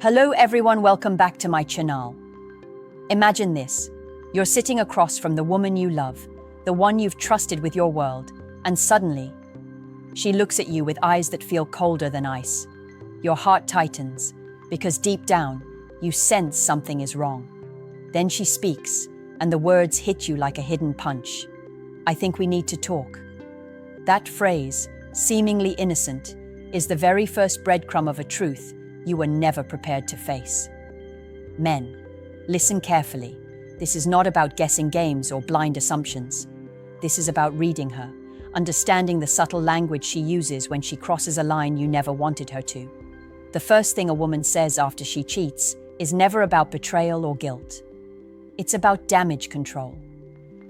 Hello everyone, welcome back to my channel. Imagine this. You're sitting across from the woman you love, the one you've trusted with your world, and suddenly, she looks at you with eyes that feel colder than ice. Your heart tightens, because deep down, you sense something is wrong. Then she speaks, and the words hit you like a hidden punch. I think we need to talk. That phrase, seemingly innocent, is the very first breadcrumb of a truth you were never prepared to face. Men, listen carefully. This is not about guessing games or blind assumptions. This is about reading her, understanding the subtle language she uses when she crosses a line you never wanted her to. The first thing a woman says after she cheats is never about betrayal or guilt. It's about damage control.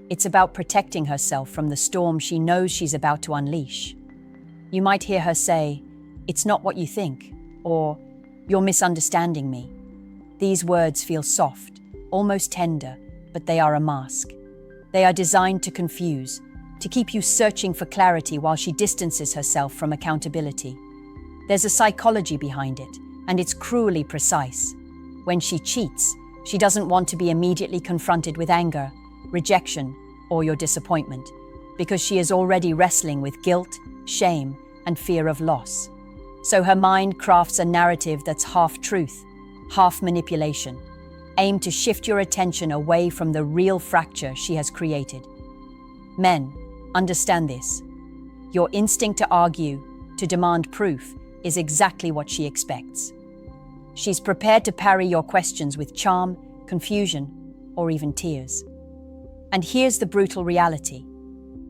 It's about protecting herself from the storm she knows she's about to unleash. You might hear her say, "It's not what you think," or "You're misunderstanding me." These words feel soft, almost tender, but they are a mask. They are designed to confuse, to keep you searching for clarity while she distances herself from accountability. There's a psychology behind it, and it's cruelly precise. When she cheats, she doesn't want to be immediately confronted with anger, rejection, or your disappointment, because she is already wrestling with guilt, shame, and fear of loss. So her mind crafts a narrative that's half truth, half manipulation, aimed to shift your attention away from the real fracture she has created. Men, understand this. Your instinct to argue, to demand proof, is exactly what she expects. She's prepared to parry your questions with charm, confusion, or even tears. And here's the brutal reality.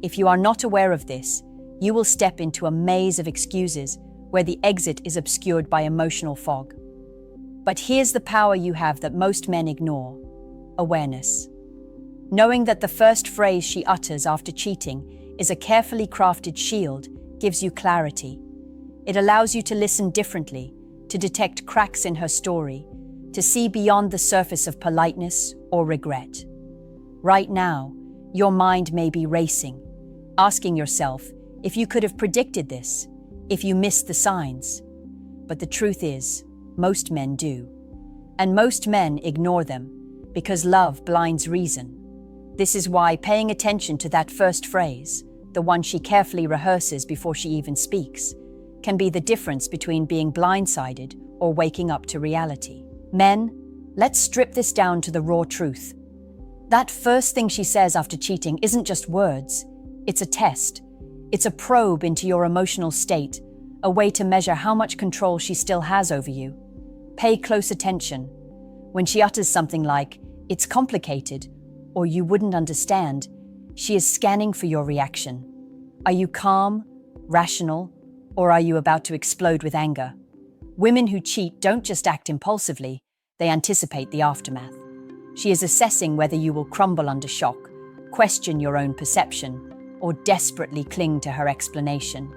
If you are not aware of this, you will step into a maze of excuses where the exit is obscured by emotional fog. But here's the power you have that most men ignore: awareness. Knowing that the first phrase she utters after cheating is a carefully crafted shield gives you clarity. It allows you to listen differently, to detect cracks in her story, to see beyond the surface of politeness or regret. Right now, your mind may be racing, asking yourself if you could have predicted this, if you missed the signs. But the truth is, most men do. And most men ignore them, because love blinds reason. This is why paying attention to that first phrase, the one she carefully rehearses before she even speaks, can be the difference between being blindsided or waking up to reality. Men, let's strip this down to the raw truth. That first thing she says after cheating isn't just words, it's a test. It's a probe into your emotional state, a way to measure how much control she still has over you. Pay close attention. When she utters something like, "It's complicated," or "You wouldn't understand," she is scanning for your reaction. Are you calm, rational, or are you about to explode with anger? Women who cheat don't just act impulsively, they anticipate the aftermath. She is assessing whether you will crumble under shock, question your own perception, or desperately cling to her explanation.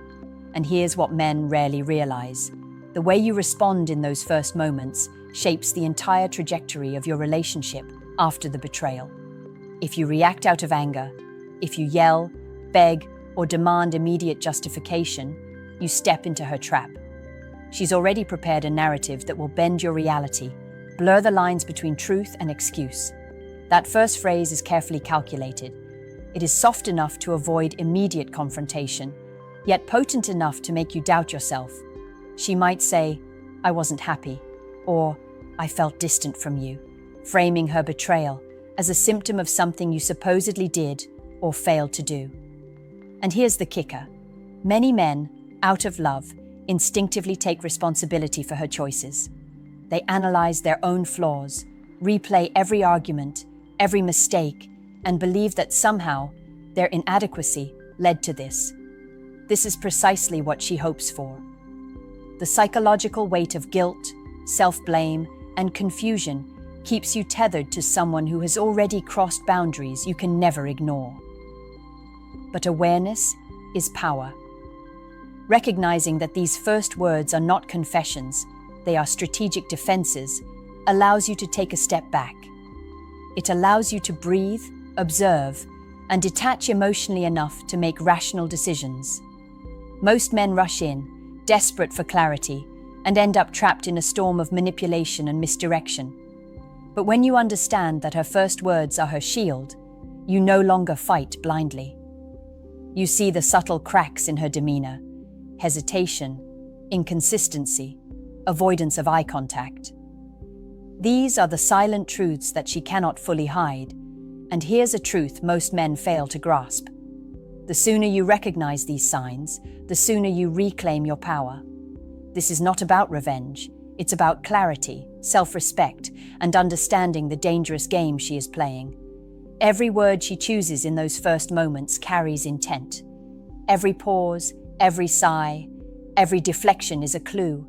And here's what men rarely realize. The way you respond in those first moments shapes the entire trajectory of your relationship after the betrayal. If you react out of anger, if you yell, beg, or demand immediate justification, you step into her trap. She's already prepared a narrative that will bend your reality, blur the lines between truth and excuse. That first phrase is carefully calculated. It is soft enough to avoid immediate confrontation, yet potent enough to make you doubt yourself. She might say, "I wasn't happy," or "I felt distant from you," framing her betrayal as a symptom of something you supposedly did or failed to do. And here's the kicker. Many men, out of love, instinctively take responsibility for her choices. They analyze their own flaws, replay every argument, every mistake, and believe that somehow their inadequacy led to this. This is precisely what she hopes for. The psychological weight of guilt, self-blame, and confusion keeps you tethered to someone who has already crossed boundaries you can never ignore. But awareness is power. Recognizing that these first words are not confessions, they are strategic defenses, allows you to take a step back. It allows you to breathe, observe, and detach emotionally enough to make rational decisions. Most men rush in, desperate for clarity, and end up trapped in a storm of manipulation and misdirection. But when you understand that her first words are her shield, you no longer fight blindly. You see the subtle cracks in her demeanor: hesitation, inconsistency, avoidance of eye contact. These are the silent truths that she cannot fully hide, and here's a truth most men fail to grasp. The sooner you recognize these signs, the sooner you reclaim your power. This is not about revenge. It's about clarity, self-respect, and understanding the dangerous game she is playing. Every word she chooses in those first moments carries intent. Every pause, every sigh, every deflection is a clue,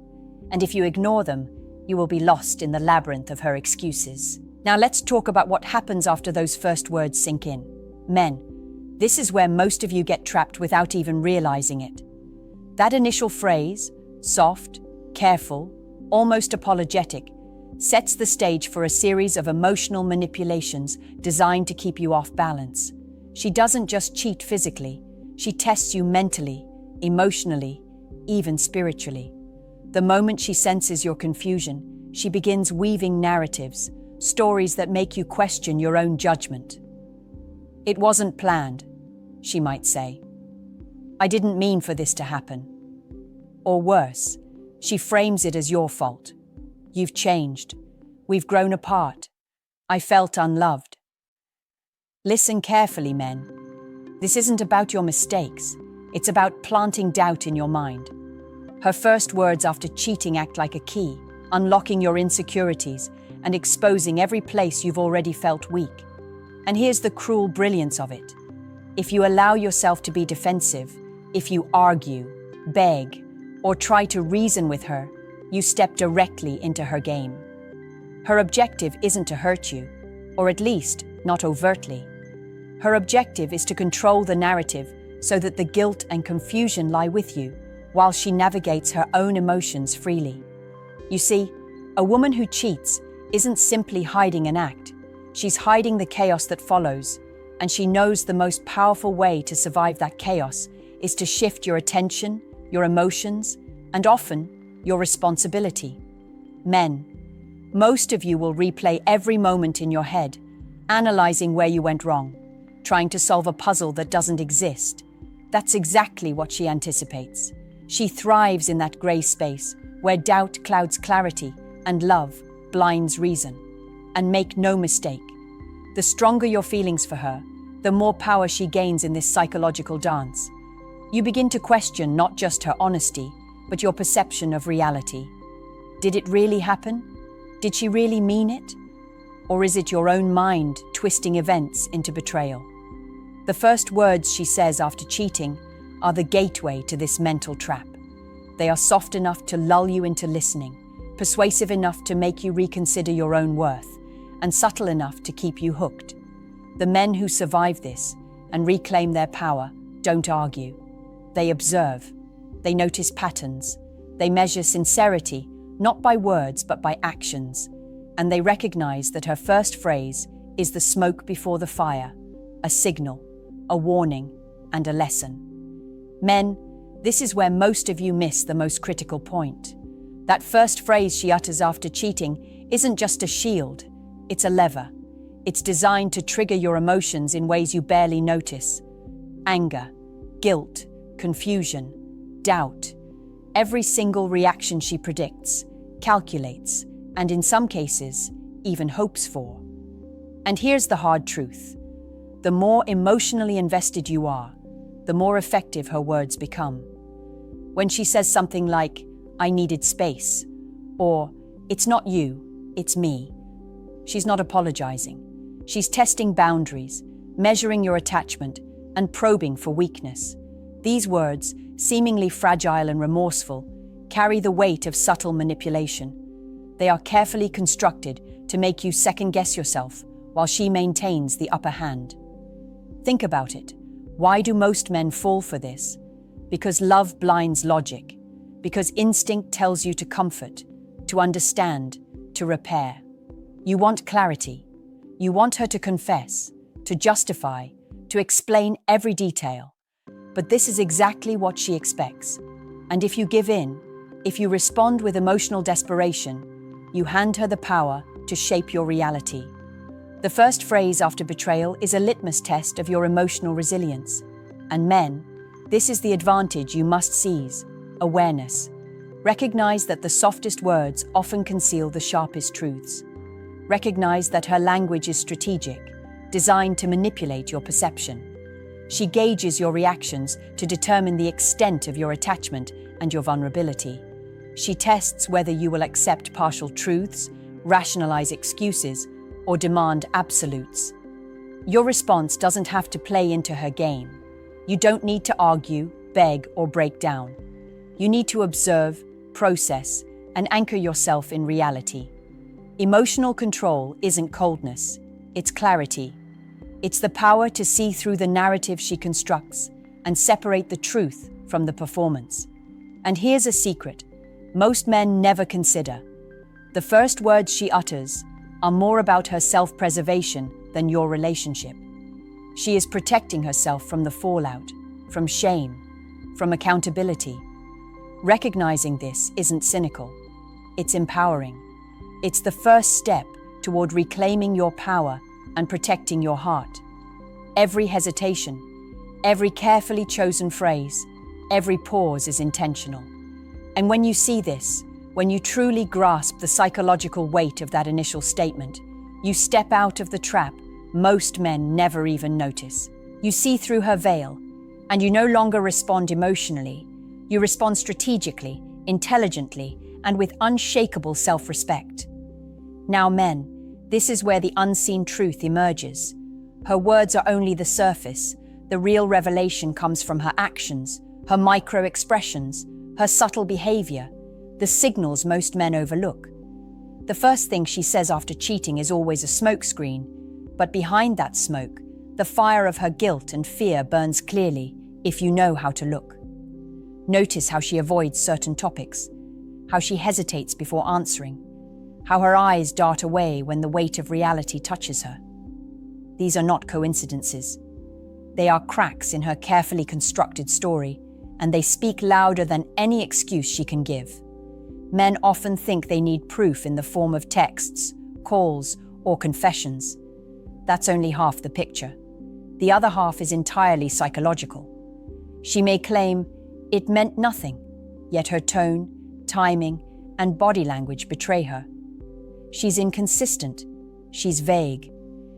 and if you ignore them, you will be lost in the labyrinth of her excuses. Now let's talk about what happens after those first words sink in. Men, this is where most of you get trapped without even realizing it. That initial phrase, soft, careful, almost apologetic, sets the stage for a series of emotional manipulations designed to keep you off balance. She doesn't just cheat physically, she tests you mentally, emotionally, even spiritually. The moment she senses your confusion, she begins weaving narratives, stories that make you question your own judgment. "It wasn't planned," she might say. "I didn't mean for this to happen." Or worse, she frames it as your fault. "You've changed. We've grown apart. I felt unloved." Listen carefully, men. This isn't about your mistakes. It's about planting doubt in your mind. Her first words after cheating act like a key, unlocking your insecurities and exposing every place you've already felt weak. And here's the cruel brilliance of it. If you allow yourself to be defensive, if you argue, beg, or try to reason with her, you step directly into her game. Her objective isn't to hurt you, or at least not overtly. Her objective is to control the narrative so that the guilt and confusion lie with you, while she navigates her own emotions freely. You see, a woman who cheats isn't simply hiding an act. She's hiding the chaos that follows, and she knows the most powerful way to survive that chaos is to shift your attention, your emotions, and often your responsibility. Men, most of you will replay every moment in your head, analyzing where you went wrong, trying to solve a puzzle that doesn't exist. That's exactly what she anticipates. She thrives in that gray space where doubt clouds clarity and love blinds reason. And make no mistake, the stronger your feelings for her, the more power she gains in this psychological dance. You begin to question not just her honesty, but your perception of reality. Did it really happen? Did she really mean it? Or is it your own mind twisting events into betrayal? The first words she says after cheating are the gateway to this mental trap. They are soft enough to lull you into listening, persuasive enough to make you reconsider your own worth, and subtle enough to keep you hooked. The men who survive this and reclaim their power don't argue. They observe. They notice patterns. They measure sincerity, not by words but by actions. And they recognize that her first phrase is the smoke before the fire, a signal, a warning, and a lesson. Men, this is where most of you miss the most critical point. That first phrase she utters after cheating isn't just a shield, it's a lever. It's designed to trigger your emotions in ways you barely notice. Anger, guilt, confusion, doubt. Every single reaction she predicts, calculates, and in some cases, even hopes for. And here's the hard truth. The more emotionally invested you are, the more effective her words become. When she says something like, "I needed space," or "It's not you, it's me," she's not apologizing. She's testing boundaries, measuring your attachment, and probing for weakness. These words, seemingly fragile and remorseful, carry the weight of subtle manipulation. They are carefully constructed to make you second-guess yourself while she maintains the upper hand. Think about it. Why do most men fall for this? Because love blinds logic. Because instinct tells you to comfort, to understand, to repair. You want clarity. You want her to confess, to justify, to explain every detail. But this is exactly what she expects. And if you give in, If you respond with emotional desperation, you hand her the power to shape your reality. The first phrase after betrayal is a litmus test of your emotional resilience. And men, this is the advantage you must seize: awareness. Recognize that the softest words often conceal the sharpest truths. Recognize that her language is strategic, designed to manipulate your perception. She gauges your reactions to determine the extent of your attachment and your vulnerability. She tests whether you will accept partial truths, rationalize excuses, or demand absolutes. Your response doesn't have to play into her game. You don't need to argue, beg, or break down. You need to observe, process, and anchor yourself in reality. Emotional control isn't coldness, it's clarity. It's the power to see through the narrative she constructs and separate the truth from the performance. And here's a secret most men never consider. The first words she utters are more about her self-preservation than your relationship. She is protecting herself from the fallout, from shame, from accountability. Recognizing this isn't cynical, it's empowering. It's the first step toward reclaiming your power and protecting your heart. Every hesitation, every carefully chosen phrase, every pause is intentional. And when you see this, when you truly grasp the psychological weight of that initial statement, you step out of the trap most men never even notice. You see through her veil, and you no longer respond emotionally. You respond strategically, intelligently, and with unshakable self-respect. Now, men, this is where the unseen truth emerges. Her words are only the surface. The real revelation comes from her actions, her micro-expressions, her subtle behavior, the signals most men overlook. The first thing she says after cheating is always a smokescreen, but behind that smoke, the fire of her guilt and fear burns clearly if you know how to look. Notice how she avoids certain topics, how she hesitates before answering, how her eyes dart away when the weight of reality touches her. These are not coincidences. They are cracks in her carefully constructed story, and they speak louder than any excuse she can give. Men often think they need proof in the form of texts, calls, or confessions. That's only half the picture. The other half is entirely psychological. She may claim, "It meant nothing," yet her tone, timing, and body language betray her. She's inconsistent. She's vague.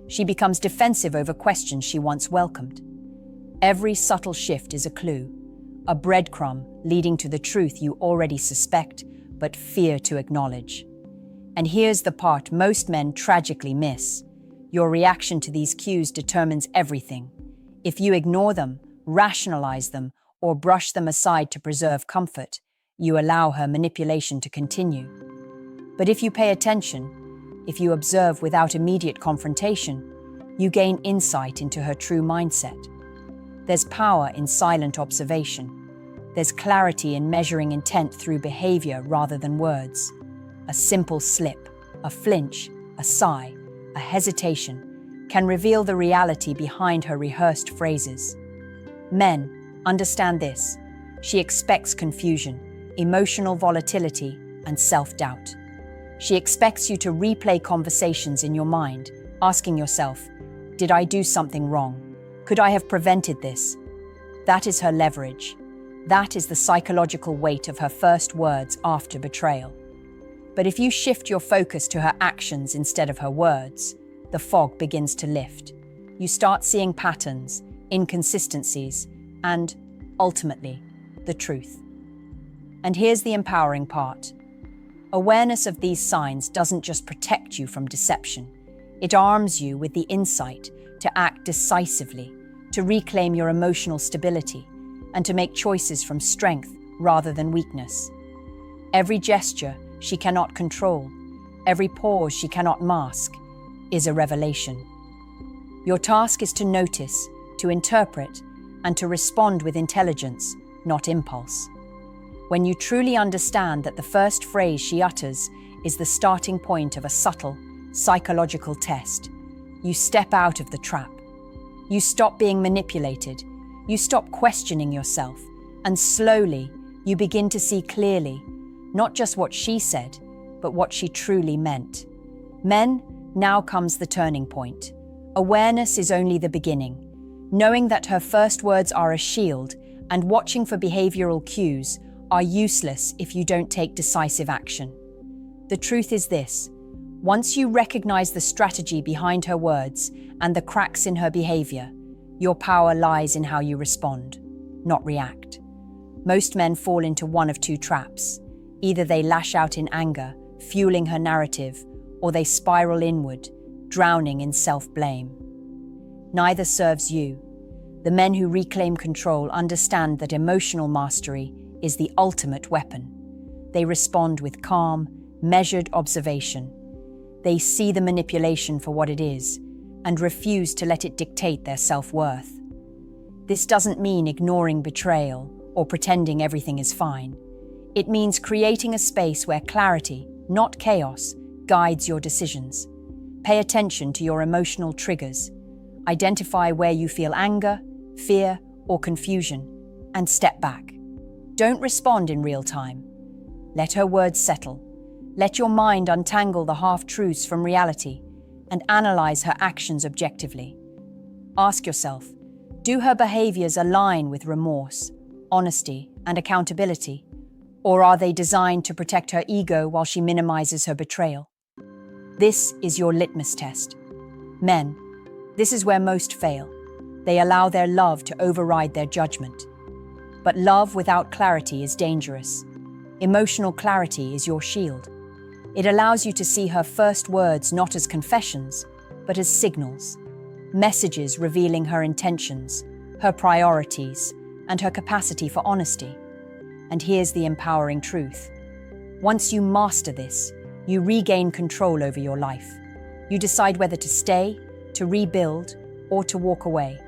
She becomes defensive over questions she once welcomed. Every subtle shift is a clue, a breadcrumb leading to the truth you already suspect but fear to acknowledge. And here's the part most men tragically miss. Your reaction to these cues determines everything. If you ignore them, rationalize them, or brush them aside to preserve comfort, you allow her manipulation to continue. But if you pay attention, if you observe without immediate confrontation, you gain insight into her true mindset. There's power in silent observation. There's clarity in measuring intent through behavior rather than words. A simple slip, a flinch, a sigh, a hesitation can reveal the reality behind her rehearsed phrases. Men, understand this. She expects confusion, emotional volatility, and self-doubt. She expects you to replay conversations in your mind, asking yourself, "Did I do something wrong? Could I have prevented this?" That is her leverage. That is the psychological weight of her first words after betrayal. But if you shift your focus to her actions instead of her words, the fog begins to lift. You start seeing patterns, inconsistencies, and, ultimately, the truth. And here's the empowering part. Awareness of these signs doesn't just protect you from deception. It arms you with the insight to act decisively, to reclaim your emotional stability, and to make choices from strength rather than weakness. Every gesture she cannot control, every pause she cannot mask, is a revelation. Your task is to notice, to interpret, and to respond with intelligence, not impulse. When you truly understand that the first phrase she utters is the starting point of a subtle, psychological test, you step out of the trap. You stop being manipulated. You stop questioning yourself, and slowly you begin to see clearly. not just what she said, but what she truly meant. Men, now comes the turning point. Awareness is only the beginning. Knowing that her first words are a shield and watching for behavioral cues are useless if you don't take decisive action. The truth is this: once you recognize the strategy behind her words and the cracks in her behavior, your power lies in how you respond, not react. Most men fall into one of two traps. Either they lash out in anger, fueling her narrative, or they spiral inward, drowning in self-blame. Neither serves you. The men who reclaim control understand that emotional mastery is the ultimate weapon. They respond with calm, measured observation. They see the manipulation for what it is and refuse to let it dictate their self-worth. This doesn't mean ignoring betrayal or pretending everything is fine. It means creating a space where clarity, not chaos, guides your decisions. Pay attention to your emotional triggers. Identify where you feel anger, fear, or confusion, and step back. Don't respond in real time. Let her words settle. Let your mind untangle the half-truths from reality and analyze her actions objectively. Ask yourself, do her behaviors align with remorse, honesty, and accountability? Or are they designed to protect her ego while she minimizes her betrayal? This is your litmus test. Men, this is where most fail. They allow their love to override their judgment. But love without clarity is dangerous. Emotional clarity is your shield. It allows you to see her first words not as confessions, but as signals, messages revealing her intentions, her priorities, and her capacity for honesty. And here's the empowering truth. Once you master this, you regain control over your life. You decide whether to stay, to rebuild, or to walk away.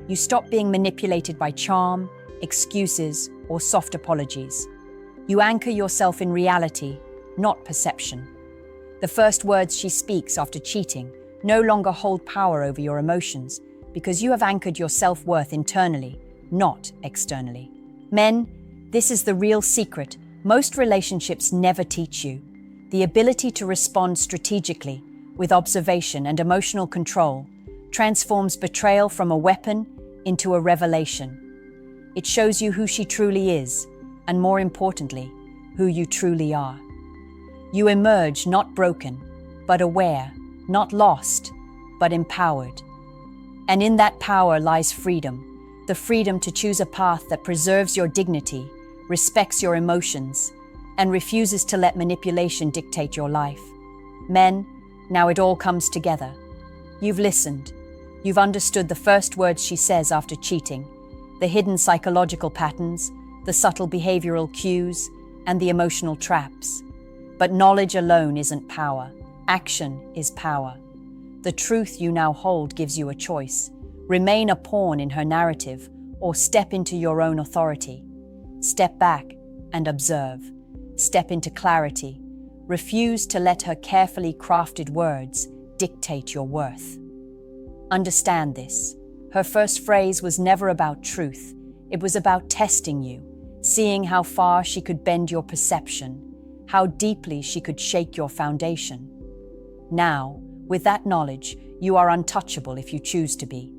You stop being manipulated by charm, excuses, or soft apologies. You anchor yourself in reality, not perception. The first words she speaks after cheating no longer hold power over your emotions because you have anchored your self-worth internally, not externally. Men, this is the real secret most relationships never teach you: the ability to respond strategically, with observation and emotional control, transforms betrayal from a weapon into a revelation. It shows you who she truly is, and more importantly, who you truly are. You emerge not broken, but aware, not lost, but empowered. And in that power lies freedom, the freedom to choose a path that preserves your dignity, respects your emotions, and refuses to let manipulation dictate your life. Men, now it all comes together. You've listened. You've understood the first words she says after cheating, the hidden psychological patterns, the subtle behavioral cues, and the emotional traps. But knowledge alone isn't power. Action is power. The truth you now hold gives you a choice. Remain a pawn in her narrative, or step into your own authority. Step back and observe. Step into clarity. Refuse to let her carefully crafted words dictate your worth. Understand this. Her first phrase was never about truth. It was about testing you, seeing how far she could bend your perception, how deeply she could shake your foundation. Now, with that knowledge, you are untouchable if you choose to be.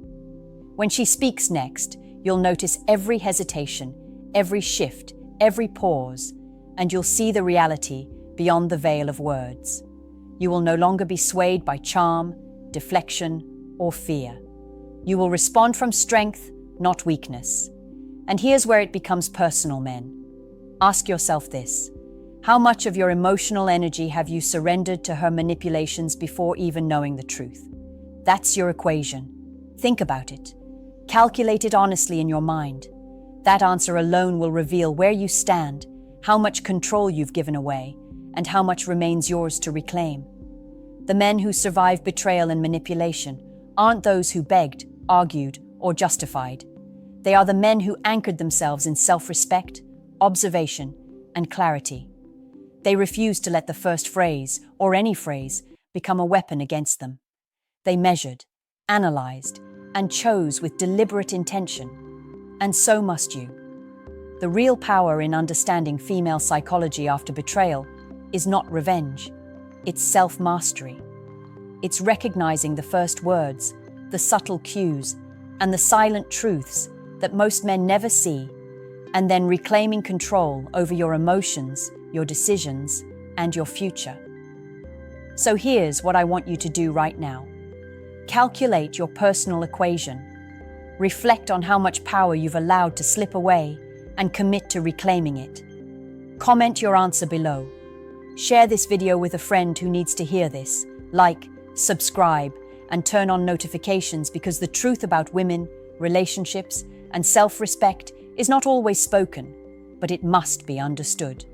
When she speaks next, you'll notice every hesitation, every shift, every pause, and you'll see the reality beyond the veil of words. You will no longer be swayed by charm, deflection, or fear. You will respond from strength, not weakness. And here's where it becomes personal, men. Ask yourself this: how much of your emotional energy have you surrendered to her manipulations before even knowing the truth? That's your equation. Think about it. Calculate it honestly in your mind. That answer alone will reveal where you stand, how much control you've given away, and how much remains yours to reclaim. The men who survive betrayal and manipulation aren't those who begged, argued, or justified. They are the men who anchored themselves in self-respect, observation, and clarity. They refused to let the first phrase, or any phrase, become a weapon against them. They measured, analyzed, and chose with deliberate intention. And so must you. The real power in understanding female psychology after betrayal is not revenge, it's self-mastery. It's recognizing the first words, the subtle cues, and the silent truths that most men never see, and then reclaiming control over your emotions, your decisions, and your future. So here's what I want you to do right now. Calculate your personal equation. Reflect on how much power you've allowed to slip away and commit to reclaiming it. Comment your answer below. Share this video with a friend who needs to hear this. Like, subscribe, and turn on notifications because the truth about women, relationships, and self-respect is not always spoken, but it must be understood.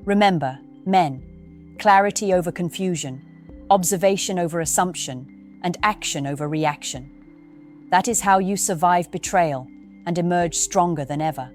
Remember, men, clarity over confusion, observation over assumption, and action over reaction. That is how you survive betrayal and emerge stronger than ever.